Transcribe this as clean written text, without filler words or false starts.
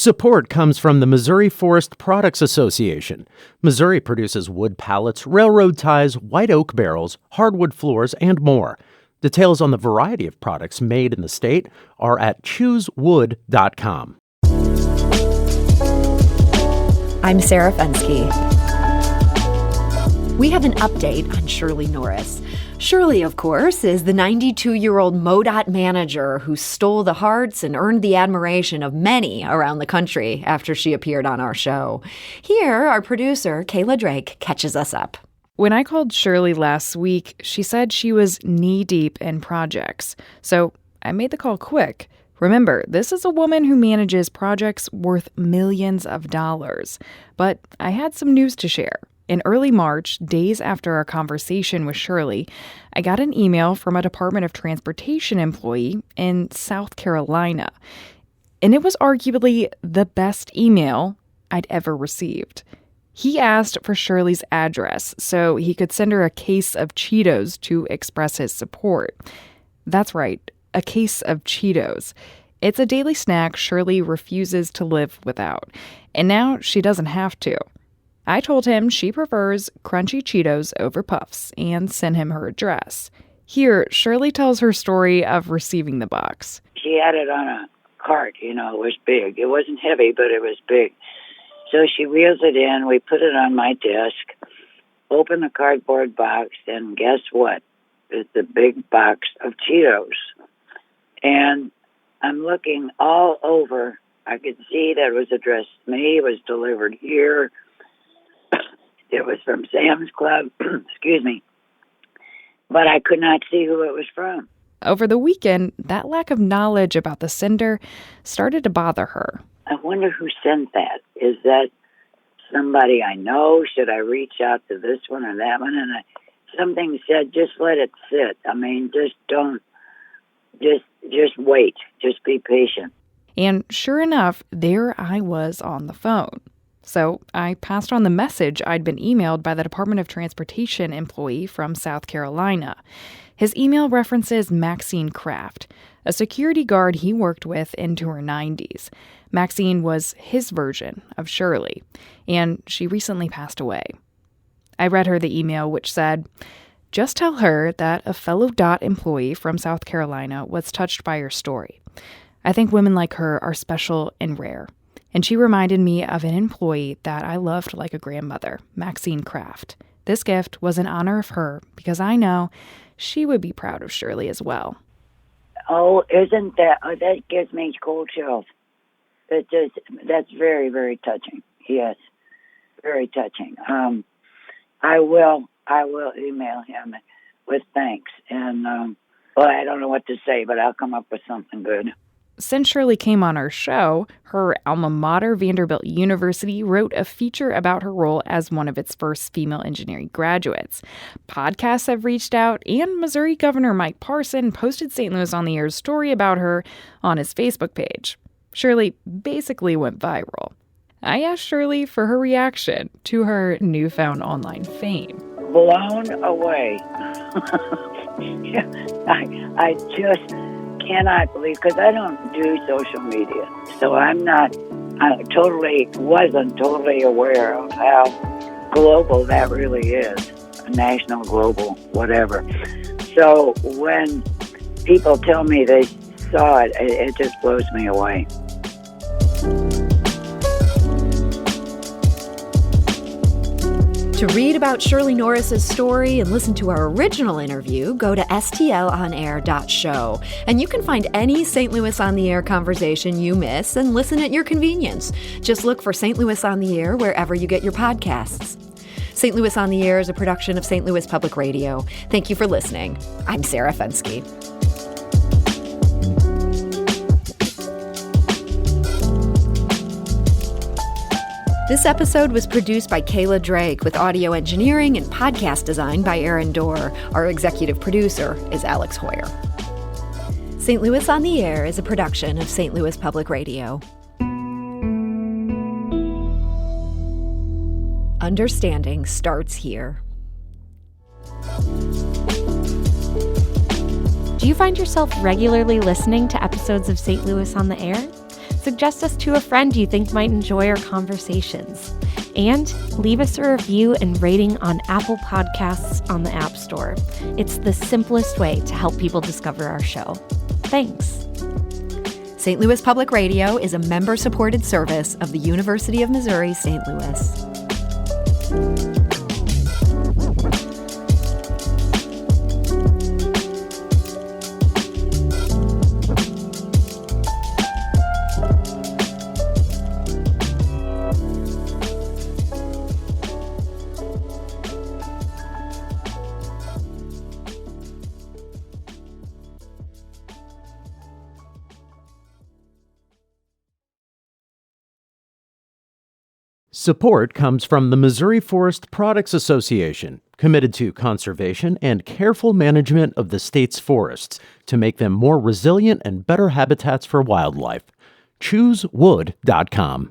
Support comes from the Missouri Forest Products Association. Missouri produces wood pallets, railroad ties, white oak barrels, hardwood floors, and more. Details on the variety of products made in the state are at choosewood.com. I'm Sarah Fensky. We have an update on Shirley Norris. Shirley, of course, is the 92-year-old MoDOT manager who stole the hearts and earned the admiration of many around the country after she appeared on our show. Here, our producer, Kayla Drake, catches us up. When I called Shirley last week, she said she was knee-deep in projects. So I made the call quick. Remember, this is a woman who manages projects worth millions of dollars. But I had some news to share. In early March, days after our conversation with Shirley, I got an email from a Department of Transportation employee in South Carolina. And it was arguably the best email I'd ever received. He asked for Shirley's address so he could send her a case of Cheetos to express his support. That's right, a case of Cheetos. It's a daily snack Shirley refuses to live without. And now she doesn't have to. I told him she prefers crunchy Cheetos over Puffs and sent him her address. Here, Shirley tells her story of receiving the box. She had it on a cart, it was big. It wasn't heavy, but it was big. So she wheels it in, we put it on my desk, open the cardboard box, and guess what? It's a big box of Cheetos. And I'm looking all over. I could see that it was addressed to me, it was delivered here. It was from Sam's Club, excuse me, but I could not see who it was from. Over the weekend, that lack of knowledge about the sender started to bother her. I wonder who sent that. Is that somebody I know? Should I reach out to this one or that one? And something said, just let it sit. Just don't, just wait. Just be patient. And sure enough, there I was on the phone. So I passed on the message I'd been emailed by the Department of Transportation employee from South Carolina. His email references Maxine Kraft, a security guard he worked with into her 90s. Maxine was his version of Shirley, and she recently passed away. I read her the email, which said, "Just tell her that a fellow DOT employee from South Carolina was touched by your story. I think women like her are special and rare. And she reminded me of an employee that I loved like a grandmother, Maxine Kraft. This gift was in honor of her because I know she would be proud of Shirley as well." Oh, that gives me cold chills. That's very, very touching. Yes, very touching. I will email him with thanks. And, I don't know what to say, but I'll come up with something good. Since Shirley came on our show, her alma mater, Vanderbilt University, wrote a feature about her role as one of its first female engineering graduates. Podcasts have reached out, and Missouri Governor Mike Parson posted St. Louis on the Air's story about her on his Facebook page. Shirley basically went viral. I asked Shirley for her reaction to her newfound online fame. Blown away. I just cannot believe, because I don't do social media, so I wasn't totally aware of how global that really is, national, global, whatever. So when people tell me they saw it, it just blows me away. To read about Shirley Norris's story and listen to our original interview, go to stlonair.show. And you can find any St. Louis on the Air conversation you miss and listen at your convenience. Just look for St. Louis on the Air wherever you get your podcasts. St. Louis on the Air is a production of St. Louis Public Radio. Thank you for listening. I'm Sarah Fensky. This episode was produced by Kayla Drake with audio engineering and podcast design by Aaron Dorr. Our executive producer is Alex Hoyer. St. Louis on the Air is a production of St. Louis Public Radio. Understanding starts here. Do you find yourself regularly listening to episodes of St. Louis on the Air? suggest us to a friend you think might enjoy our conversations. And leave us a review and rating on Apple Podcasts on the App Store. It's the simplest way to help people discover our show. Thanks. St. Louis Public Radio is a member-supported service of the University of Missouri St. Louis. Support comes from the Missouri Forest Products Association, committed to conservation and careful management of the state's forests to make them more resilient and better habitats for wildlife. ChooseWood.com.